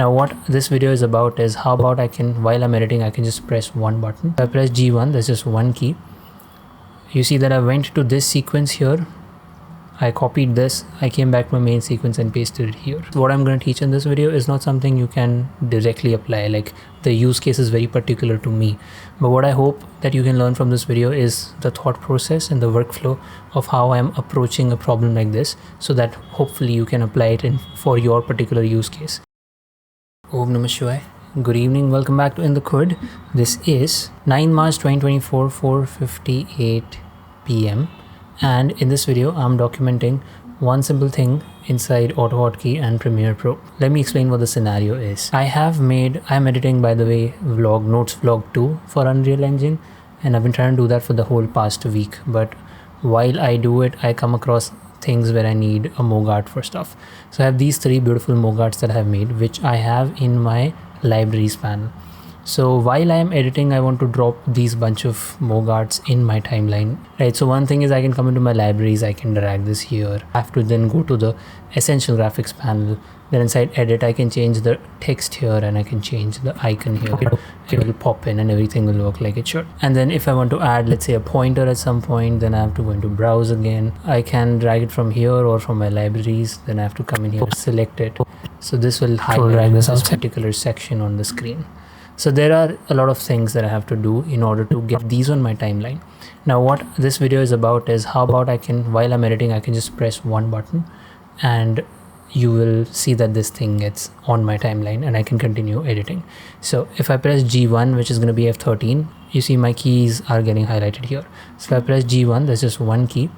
Now what this video is about is how about I can, while I'm editing, I can just press one button. If I press G1, there's just one key. You see that I went to this sequence here. I copied this, I came back to my main sequence and pasted it here. What I'm going to teach in this video is not something you can directly apply, like the use case is very particular to me. But what I hope that you can learn from this video is the thought process and the workflow of how I'm approaching a problem like this, so that hopefully you can apply it for your particular use case. Om Namah Shivaya. Good evening, welcome back to In the Code. This is 9 March 2024, 4:58 PM. And in this video, I'm documenting one simple thing inside AutoHotkey and Premiere Pro. Let me explain what the scenario is. I'm editing, by the way, Notes Vlog 2 for Unreal Engine, and I've been trying to do that for the whole past week. But while I do it, I come across things where I need a Mogart for stuff. So I have these three beautiful Mogarts that I have made, which I have in my libraries panel. So while I am editing, I want to drop these bunch of Mogarts in my timeline, right? So one thing is I can come into my libraries, I can drag this here. I have to then go to the essential graphics panel. Then inside edit, I can change the text here and I can change the icon here. It will pop in and everything will work like it should. And then if I want to add, let's say, a pointer at some point, then I have to go into browse again. I can drag it from here or from my libraries. Then I have to come in here, select it. So this will highlight this particular section on the screen. So there are a lot of things that I have to do in order to get these on my timeline. Now what this video is about is how about I can, while I'm editing, I can just press one button and you will see that this thing gets on my timeline and I can continue editing. So if I press G1, which is going to be F13, you see my keys are getting highlighted here. So if I press G1, there's just one key.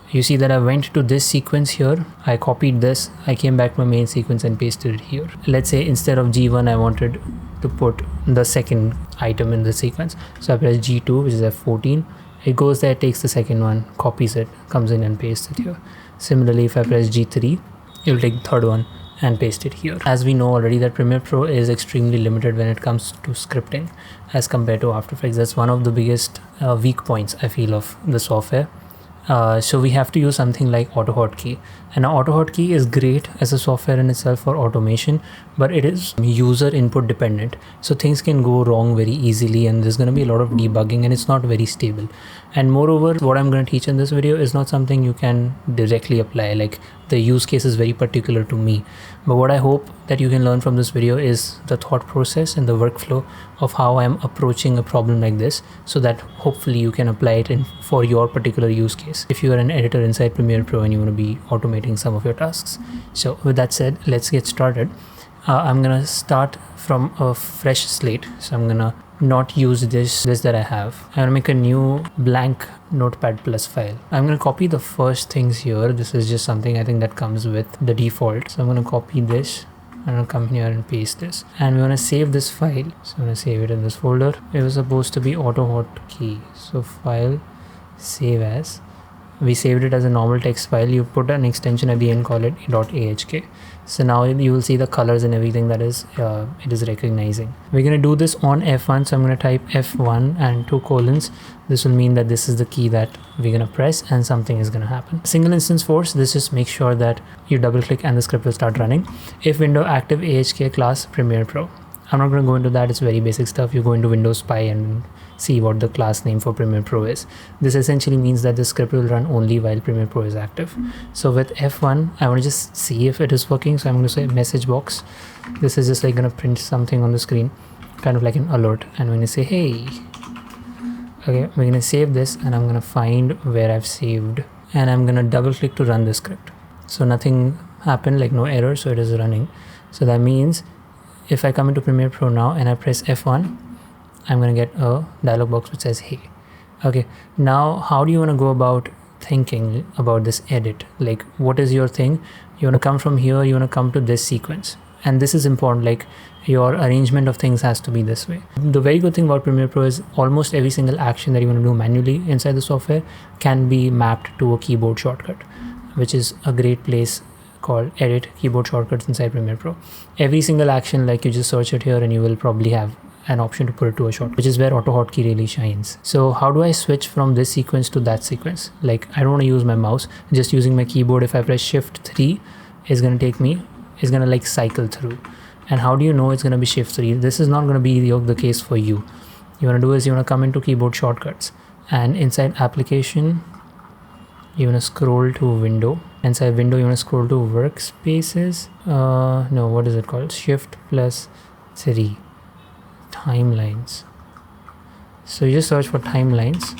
You see that I went to this sequence here, I copied this, I came back to my main sequence and pasted it here. Let's say instead of G1, I wanted to put the second item in the sequence. So I press G2, which is F14. It goes there, takes the second one, copies it, comes in and pastes it here. Similarly, if I press G3, it will take the third one and paste it here. As we know already that Premiere Pro is extremely limited when it comes to scripting as compared to After Effects. That's one of the biggest weak points I feel of the software. So we have to use something like AutoHotkey, and AutoHotkey is great as a software in itself for automation, but it is user input dependent, so things can go wrong very easily and there's going to be a lot of debugging and it's not very stable. And moreover, what I'm going to teach in this video is not something you can directly apply, like the use case is very particular to me. But what I hope that you can learn from this video is the thought process and the workflow of how I'm approaching a problem like this, so that hopefully you can apply it for your particular use case if you are an editor inside Premiere Pro and you want to be automating some of your tasks. So with that said, let's get started. I'm gonna start from a fresh slate, so I'm gonna not use this that I have. I'm gonna make a new blank Notepad+ file. I'm gonna copy the first things here. This is just something I think that comes with the default. So I'm gonna copy this. I'm gonna come here and paste this, and we're gonna save this file. So I'm gonna save it in this folder. It was supposed to be AutoHotkey. So file, save as. We saved it as a normal text file. You put an extension at the end, call it .ahk. So now you will see the colors and everything that is it is recognizing. We're going to do this on F1, so I'm going to type F1 and 2 colons. This will mean that this is the key that we're going to press and something is going to happen. Single instance force, this just makes sure that you double click and the script will start running. If window active AHK class Premiere Pro. I'm not going to go into that, it's very basic stuff. You go into Windows Spy and see what the class name for Premiere Pro is. This essentially means that the script will run only while Premiere Pro is active. So with F1, I want to just see if it is working. So I'm going to say message box. This is just like going to print something on the screen, kind of like an alert. And we're going to say, hey. Okay, we're going to save this and I'm going to find where I've saved. And I'm going to double click to run the script. So nothing happened, like no error, so it is running. So that means if I come into Premiere Pro now and I press F1, I'm going to get a dialog box which says hey. Okay, now how do you want to go about thinking about this edit? Like, what is your thing? You want to come from here, you want to come to this sequence. And this is important, like your arrangement of things has to be this way. The very good thing about Premiere Pro is almost every single action that you want to do manually inside the software can be mapped to a keyboard shortcut, which is a great place called edit keyboard shortcuts inside Premiere Pro. Every single action, like you just search it here and you will probably have an option to put it to a shortcut, which is where AutoHotkey really shines. So how do I switch from this sequence to that sequence? Like, I don't want to use my mouse, just using my keyboard. If I press Shift 3, it's going to take me, it's going to like cycle through. And how do you know it's going to be shift 3? This is not going to be the case for you. You want to do is you want to come into keyboard shortcuts, and inside application you want to scroll to window. Inside window you want to scroll to workspaces. No, what is it called? Shift plus 3 timelines. So you just search for timelines,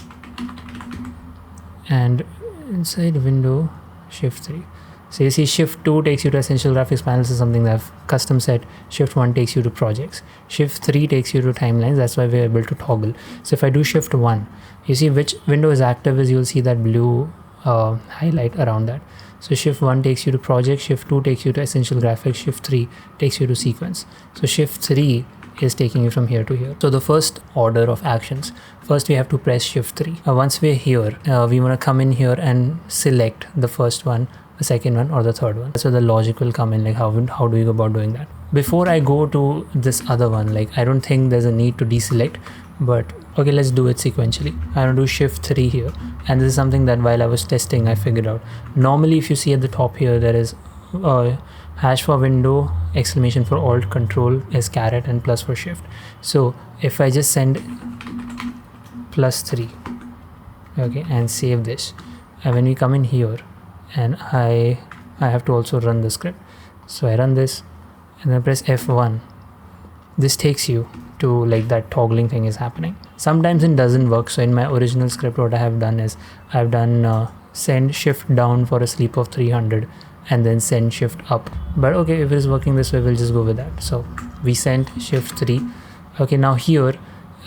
and inside window shift 3. So you see shift 2 takes you to essential graphics panels, is something that I've custom set. Shift 1 takes you to projects. Shift 3 takes you to timelines. That's why we're able to toggle. So if I do shift 1, you see which window is active is you'll see that blue highlight around that. So shift 1 takes you to project, shift 2 takes you to essential graphics, shift 3 takes you to sequence. So shift 3 is taking you from here to here. So the first order of actions, first we have to press shift 3. Once we're here, we want to come in here and select the first one, the second one, or the third one. So the logic will come in, like how do you go about doing that? Before I go to this other one, like I don't think there's a need to deselect, but okay, let's do it sequentially. I'm gonna do shift 3 here, and this is something that while I was testing I figured out. Normally if you see at the top here, there is hash for window, exclamation for alt, control is caret, and plus for shift. So if I just send +3, okay, and save this, and when we come in here, and I have to also run the script. So I run this and then press F1. This takes you to like that toggling thing is happening. Sometimes it doesn't work. So in my original script, what I have done is I've done send shift down for a sleep of 300 and then send shift up. But okay, if it is working this way, we'll just go with that. So we sent shift 3. Okay, now here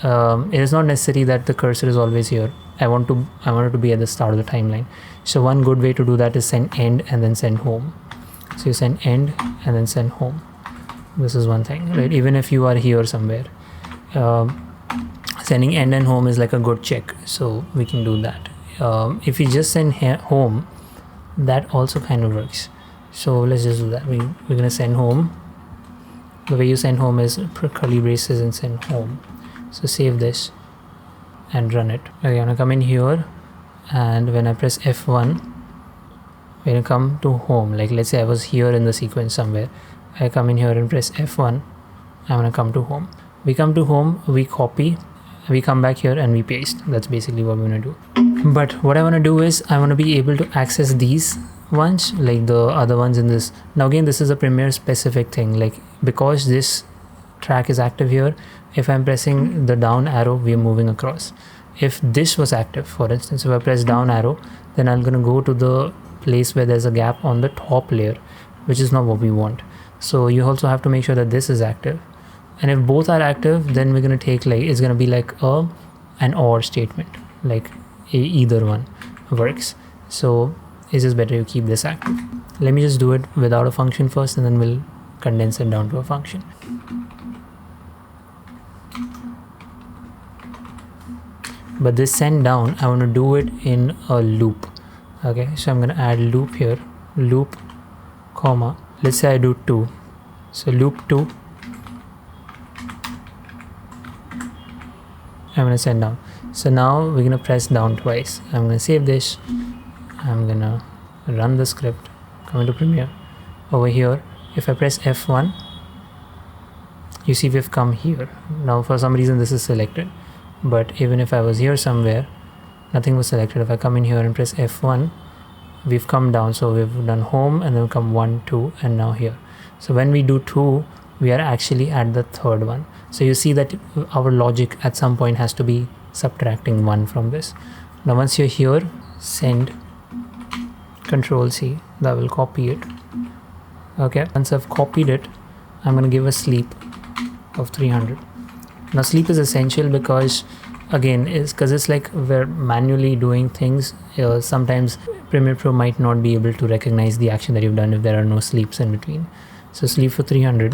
it is not necessary that the cursor is always here. I want it to be at the start of the timeline. So one good way to do that is send end and then send home. So you send end and then send home. This is one thing, right? Even if you are here somewhere, sending end and home is like a good check. So we can do that. If you just send home, that also kind of works. So let's just do that. We're gonna send home. The way you send home is curly braces and send home. So save this and run it. Okay, I'm gonna come in here, and when I press F1, we're gonna come to home. Like let's say I was here in the sequence somewhere. I come in here and press F1. I'm gonna come to home. We come to home, we copy, we come back here and we paste. That's basically what we're gonna do. But what I wanna do is I wanna be able to access these ones, like the other ones in this. Now again, this is a Premiere specific thing. Like because this track is active here, if I'm pressing the down arrow, we are moving across. If this was active, for instance, if I press down arrow, then I'm gonna go to the place where there's a gap on the top layer, which is not what we want. So you also have to make sure that this is active. And if both are active, then we're gonna take like, it's gonna be like an or statement, like either one works. So it's just better you keep this active. Let me just do it without a function first, and then we'll condense it down to a function. But this send down, I want to do it in a loop. Okay, so I'm going to add loop here, loop, comma, let's say I do 2. So loop 2, I'm going to send down. So now we're going to press down twice. I'm going to save this. I'm going to run the script, come into Premiere. Over here, if I press F1, you see we've come here. Now for some reason this is selected. But even if I was here somewhere, nothing was selected. If I come in here and press F1, we've come down. So we've done home and then come 1, 2, and now here. So when we do 2, we are actually at the third one. So you see that our logic at some point has to be subtracting 1 from this. Now once you're here, send, Control C, that will copy it. Okay, once I've copied it, I'm going to give a sleep of 300. Now sleep is essential because again, it's like we're manually doing things. Sometimes Premiere Pro might not be able to recognize the action that you've done if there are no sleeps in between. So sleep for 300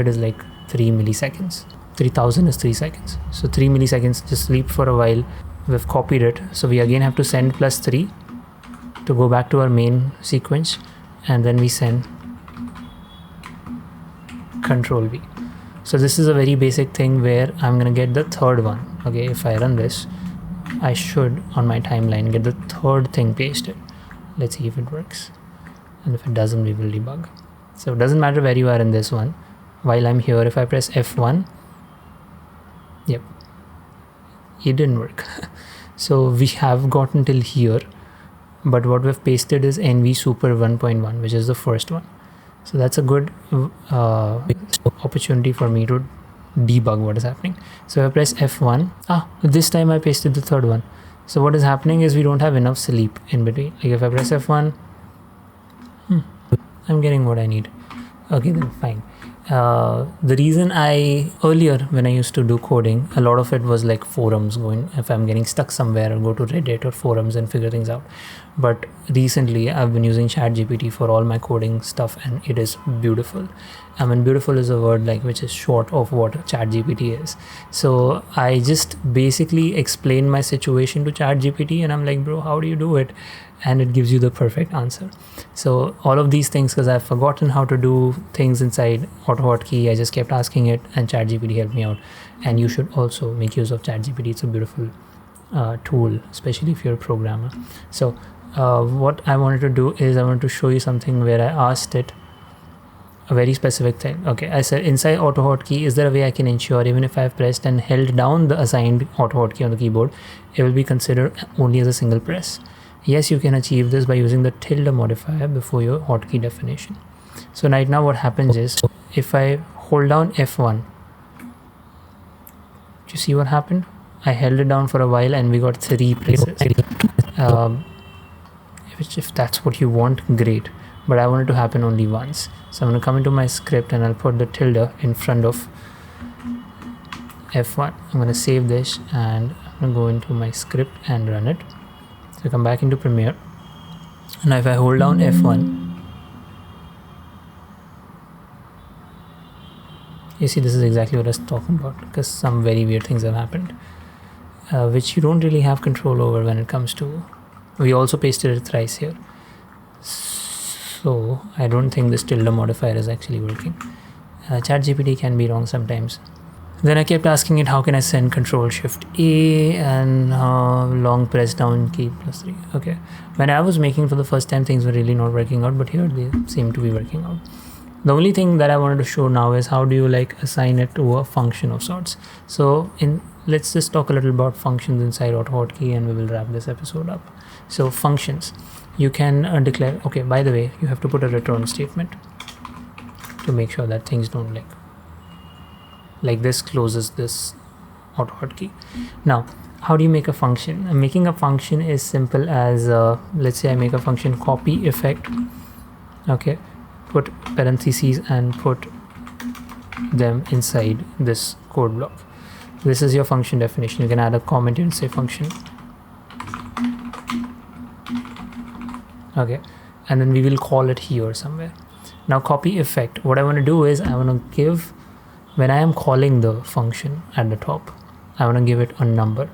is like 3 milliseconds. 3000 is 3 seconds. So 3 milliseconds, just sleep for a while. We've copied it. So we again have to send +3 to go back to our main sequence, and then we send Control V. So this is a very basic thing where I'm gonna get the third one. Okay, if I run this, I should on my timeline get the third thing pasted. Let's see if it works, and if it doesn't, we will debug. So it doesn't matter where you are in this one. while I'm here, if I press F1, yep, it didn't work. So we have gotten till here, but what we've pasted is NV super 1.1, which is the first one. So that's a good opportunity for me to debug what is happening. So I press F1. This time I pasted the third one. So what is happening is we don't have enough sleep in between. Like if I press F1, I'm getting what I need. Okay, then fine. The reason earlier when I used to do coding, a lot of it was like forums, going if I'm getting stuck somewhere, I'll go to Reddit or forums and figure things out. But recently I've been using ChatGPT for all my coding stuff, and it is beautiful. I mean, beautiful is a word like which is short of what ChatGPT is. So I just basically explain my situation to ChatGPT, and I'm like, bro, how do you do it? And it gives you the perfect answer. So all of these things, because I've forgotten how to do things inside AutoHotkey, I just kept asking it, and ChatGPT helped me out. And you should also make use of ChatGPT. It's a beautiful tool, especially if you're a programmer. So what I wanted to do is I wanted to show you something where I asked it a very specific thing. Okay, I said inside AutoHotkey, is there a way I can ensure even if I've pressed and held down the assigned AutoHotkey on the keyboard, it will be considered only as a single press? Yes, you can achieve this by using the tilde modifier before your hotkey definition. So right now what happens is, if I hold down F1, do you see what happened? I held it down for a while and we got 3 presses. If that's what you want, great. But I want it to happen only once. So I'm going to come into my script and I'll put the tilde in front of F1. I'm going to save this and I'm going to go into my script and run it. So come back into Premiere. Now if I hold down F1, you see this is exactly what I was talking about, because some very weird things have happened, which you don't really have control over when it comes to. We also pasted it thrice here. So I don't think this tilde modifier is actually working. ChatGPT can be wrong sometimes. Then I kept asking it, how can I send Control-Shift-A and long press down key +3. Okay. When I was making for the first time, things were really not working out, but here they seem to be working out. The only thing that I wanted to show now is how do you like assign it to a function of sorts. So let's just talk a little about functions inside AutoHotkey and we will wrap this episode up. So functions, you can declare, okay, by the way, you have to put a return statement to make sure that things don't like this closes this AutoHotkey. Now, how do you make a function? Making a function is simple as, let's say I make a function copy effect, okay, put parentheses and put them inside this code block. This is your function definition. You can add a comment and say function. Okay, and then we will call it here somewhere. Now copy effect, what I want to do is I want to give, when I am calling the function at the top, I want to give it a number,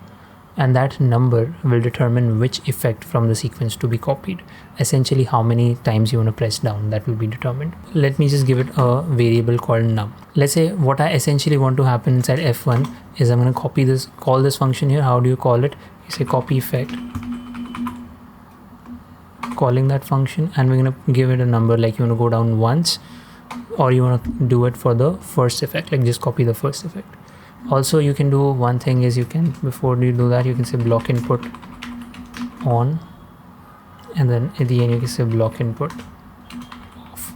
and that number will determine which effect from the sequence to be copied. Essentially how many times you want to press down, that will be determined. Let me just give it a variable called num. Let's say what I essentially want to happen inside F1 is I'm going to copy this, call this function here. How do you call it? You say copy effect, calling that function, and we're going to give it a number, like you want to go down once, or you want to do it for the first effect, like just copy the first effect. Also you can do one thing is you can, before you do that, you can say block input on, and then at the end you can say block input off,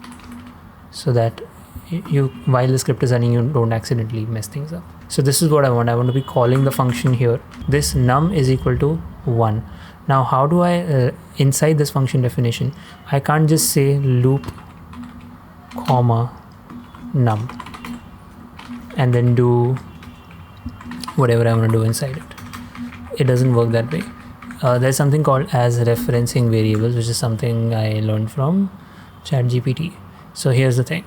so that you, while the script is running, you don't accidentally mess things up. So this is what I want. I want to be calling the function here. This num is equal to 1. Now how do I, inside this function definition, I can't just say loop comma num and then do whatever I want to do inside it. It doesn't work that way. There's something called as referencing variables, which is something I learned from ChatGPT. So here's the thing.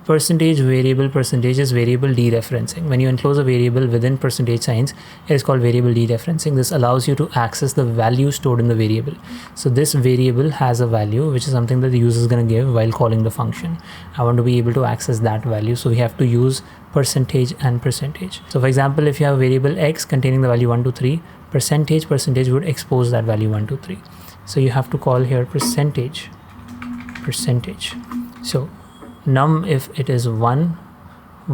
Percentage variable percentage is variable dereferencing. When you enclose a variable within percentage signs, it is called variable dereferencing. This allows you to access the value stored in the variable. So this variable has a value, which is something that the user is going to give while calling the function. I want to be able to access that value, so we have to use percentage and percentage. So for example, if you have a variable x containing the value 1 to 3, percentage would expose that value 1 to 3. So you have to call here percentage. So num, if it is 1,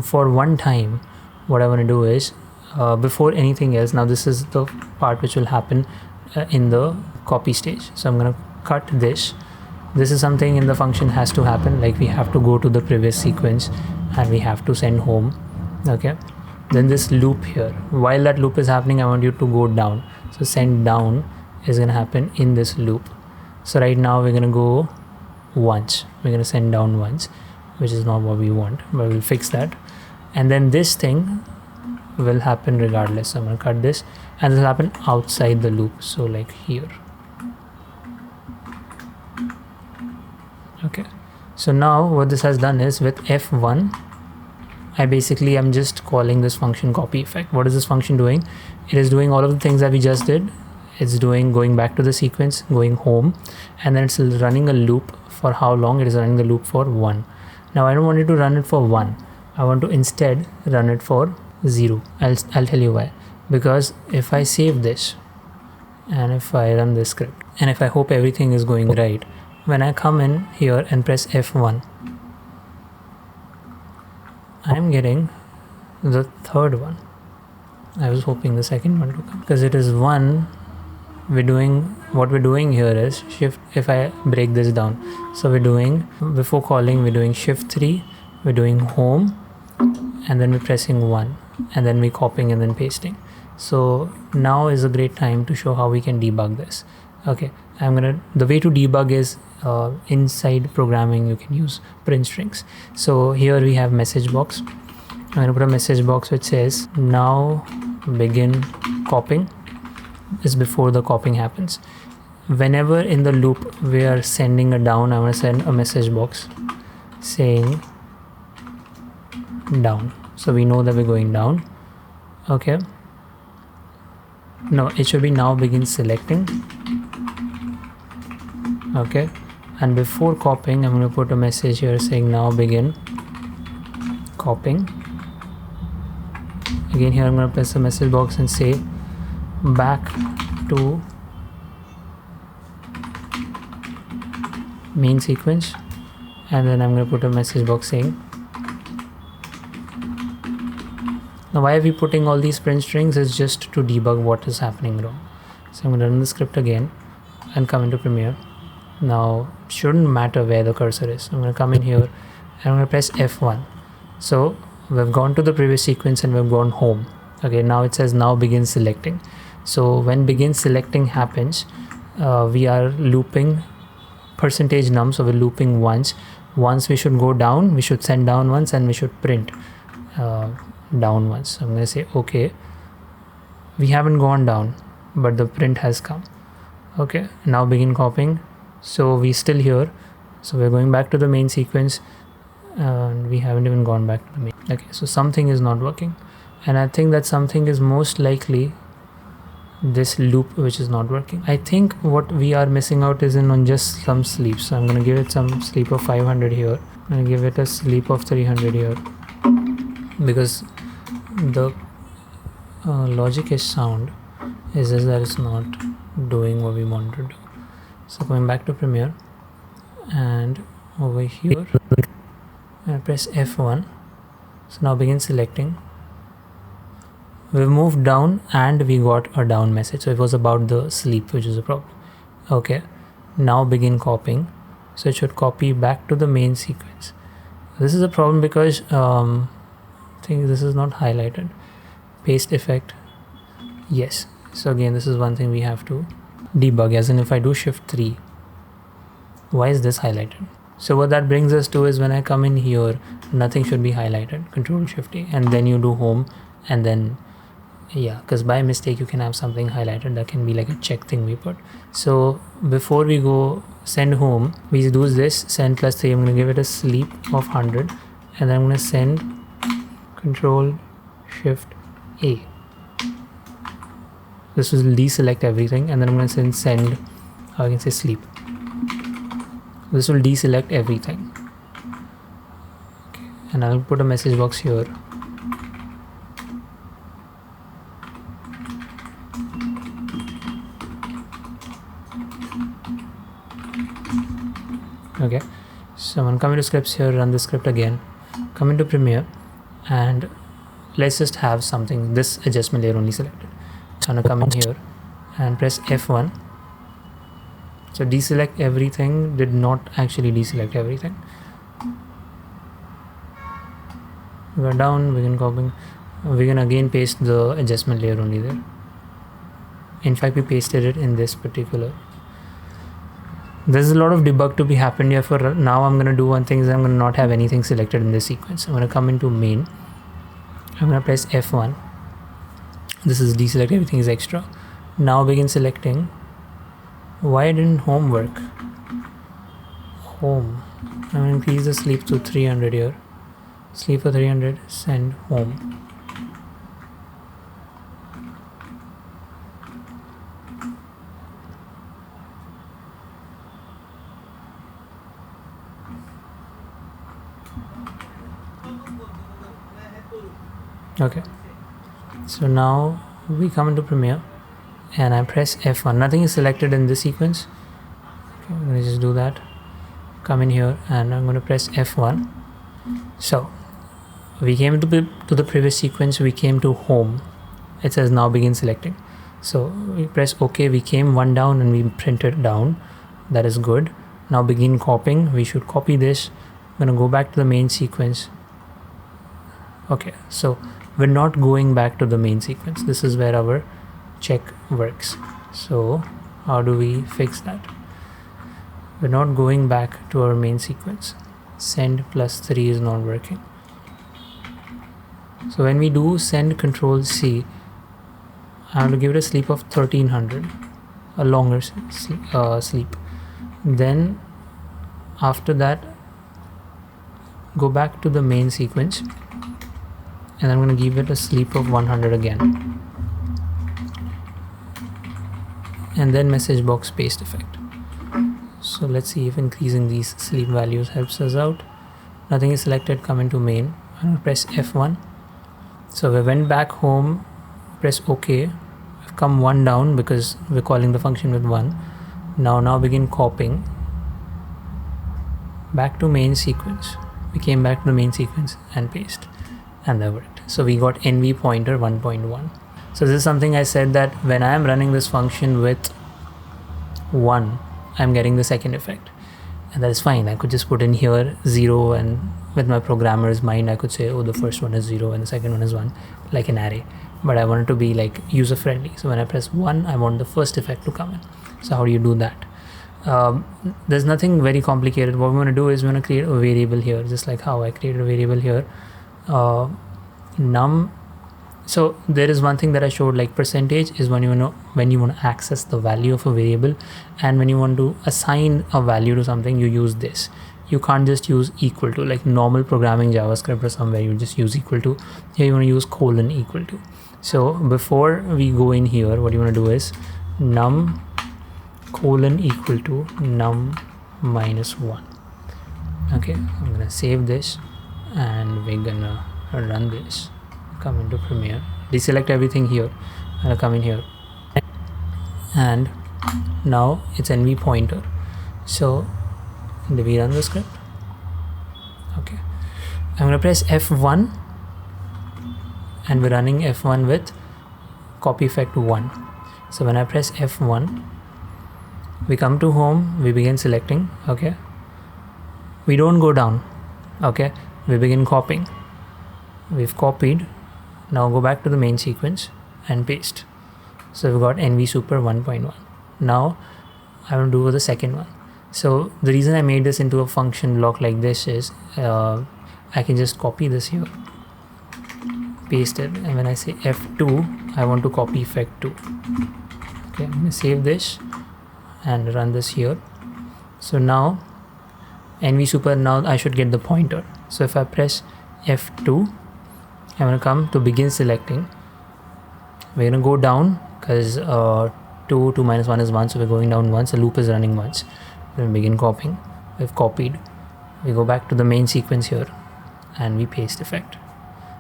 for one time, what I want to do is, before anything else, now this is the part which will happen in the copy stage. So I'm going to cut this. This is something in the function has to happen, like we have to go to the previous sequence and we have to send home. Okay, then this loop here, while that loop is happening, I want you to go down. So send down is going to happen in this loop. So right now we're going to go once, we're going to send down once, which is not what we want, but we'll fix that. And then this thing will happen regardless. So I'm going to cut this, and this will happen outside the loop, so like here. Okay, so now what this has done is, with F1 I basically am just calling this function copy effect. What is this function doing? It is doing all of the things that we just did. It's doing going back to the sequence, going home, and then it's running a loop. For how long? It is running the loop for 1. Now I don't want it to run it for 1. I want to instead run it for 0. I'll tell you why. Because if I save this and if I run this script and if I hope everything is going right, when I come in here and press F1, I'm getting the third one. I was hoping the second one to come, because it is 1. What we're doing here is shift. If I break this down, so we're doing, before calling, we're doing shift 3, we're doing home, and then we're pressing 1, and then we're copying and then pasting. So now is a great time to show how we can debug this. Okay, the way to debug is inside programming you can use print strings. So here we have message box. I'm going to put a message box which says now begin copying. Is before the copying happens. Whenever in the loop we are sending a down, I want to send a message box saying down, so we know that we're going down. Okay, no, it should be now begin selecting. Okay, and before copying I'm going to put a message here saying now begin copying. Again here I'm going to press the message box and say back to main sequence, and then I'm going to put a message box saying. Now why are we putting all these print strings? Is just to debug what is happening wrong. So I'm going to run the script again and come into Premiere. Now it shouldn't matter where the cursor is. I'm going to come in here and I'm going to press F1. So we've gone to the previous sequence and we've gone home. Okay, now it says now begin selecting. So when begin selecting happens, we are looping %num, so we're looping once. Once we should go down, we should send down once, and we should print down once. So I'm going to say okay, we haven't gone down but the print has come. Okay, now begin copying. So we still here, so we're going back to the main sequence and we haven't even gone back to the main. Okay, so something is not working, and I think that something is most likely this loop which is not working. I think what we are missing out is on just some sleep. So I'm going to give it some sleep of 500 here. I'm going to give it a sleep of 300 here, because the logic is sound. Is just that it's not doing what we want to do. So going back to Premiere and over here I press F1. So now begin selecting. We've moved down and we got a down message. So it was about the sleep, which is a problem. Okay, now begin copying. So it should copy back to the main sequence. This is a problem because I think this is not highlighted. Paste effect, yes. So again, this is one thing we have to debug, as in if I do shift 3, why is this highlighted? So what that brings us to is when I come in here, nothing should be highlighted. Control Shift A, and then you do home, and then yeah, because by mistake you can have something highlighted. That can be like a check thing we put. So before we go send home, we do this send plus 3. I'm going to give it a sleep of 100, and then I'm going to send Control Shift A. This will deselect everything, and then I'm going to send I can say sleep. This will deselect everything. Okay. And I'll put a message box here. Okay, so I'm going to come into scripts here, run the script again, come into Premiere, and let's just have something, this adjustment layer only selected. So I'm gonna come in here and press F1. So deselect everything did not actually deselect everything. We're down, we can copy, we can again paste the adjustment layer only there. In fact, we pasted it in this particular. There's a lot of debug to be happened here. For now, I'm gonna do one thing is I'm gonna not have anything selected in this sequence. I'm gonna come into main. I'm gonna press F1. This is deselect everything is extra. Now begin selecting. Why didn't home work? Home. I'm gonna increase the sleep to 300 here. Sleep for 300, send home. Okay, so now we come into Premiere and I press F1. Nothing is selected in this sequence. Okay, I'm going to just do that. Come in here and I'm going to press F1. So we came to the previous sequence, we came to home. It says now begin selecting. So we press OK, we came one down and we printed down. That is good. Now begin copying. We should copy this. I'm going to go back to the main sequence. Okay, so we're not going back to the main sequence. This is where our check works. So how do we fix that? We're not going back to our main sequence. Send +3 is not working. So when we do send Control C, I have to give it a sleep of 1300, a longer sleep. Then after that, go back to the main sequence. And I'm going to give it a sleep of 100 again. And then message box paste effect. So let's see if increasing these sleep values helps us out. Nothing is selected, come into main. I'm going to press F1. So we went back home, press OK. We've come one down because we're calling the function with 1. Now begin copying. Back to main sequence. We came back to the main sequence and paste. And that worked. So we got NV pointer 1.1. So this is something I said that when I am running this function with 1, I'm getting the second effect. And that is fine. I could just put in here 0, and with my programmer's mind, I could say, oh, the first one is 0 and the second one is 1, like an array. But I want it to be like user friendly. So when I press 1, I want the first effect to come in. So how do you do that? There's nothing very complicated. What we want to do is we want to create a variable here, just like how I created a variable here. Num. So there is one thing that I showed, like percentage is when you want to access the value of a variable, and when you want to assign a value to something, you use this. You can't just use equal to, like normal programming JavaScript or somewhere you just use equal to. Here you want to use colon equal to. So before we go in here, what you want to do is num colon equal to num -1. Okay, I'm gonna save this and we're gonna run this. Come into Premiere, deselect everything here, and come in here, and now it's NV pointer. So do we run the script? Okay, I'm gonna press F1 and we're running F1 with copy effect 1. So when I press F1, we come to home, we begin selecting. Okay, we don't go down. Okay, we begin copying. We've copied. Now go back to the main sequence and paste. So we've got NV super 1.1. Now I will do the second one. So the reason I made this into a function block like this is I can just copy this here, paste it, and when I say F2, I want to copy effect 2. Okay, I'm going to save this and run this here. So now NV super, now I should get the pointer. So if I press F2, I'm going to come to begin selecting. We're going to go down because 2 minus 1 is 1, so we're going down once. The loop is running once. We'll begin copying. We've copied. We go back to the main sequence here and we paste effect.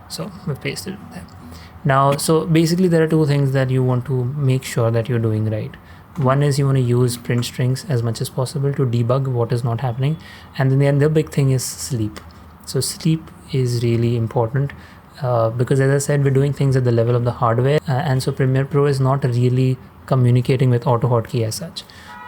So we pasted it there. Now, so basically there are two things that you want to make sure that you're doing right. One is you want to use print strings as much as possible to debug what is not happening. And then the other big thing is sleep. So sleep is really important. because as I said, we're doing things at the level of the hardware, and so Premiere Pro is not really communicating with AutoHotkey as such,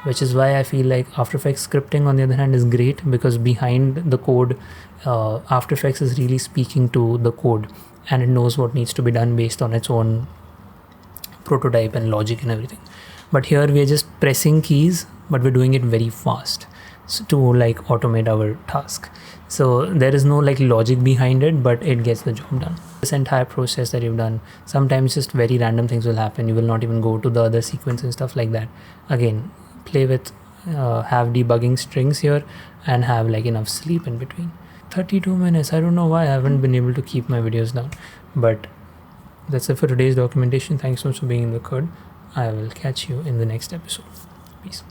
which is why I feel like After Effects scripting on the other hand is great, because behind the code, After Effects is really speaking to the code, and it knows what needs to be done based on its own prototype and logic and everything. But here we are just pressing keys, but we're doing it very fast, so to like automate our task. So there is no like logic behind it, but it gets the job done. This entire process that you've done, sometimes just very random things will happen. You will not even go to the other sequence and stuff like that. Again, play with, have debugging strings here, and have like enough sleep in between. 32 minutes. I don't know why I haven't been able to keep my videos down, but that's it for today's documentation. Thanks so much for being in the code. I will catch you in the next episode. Peace.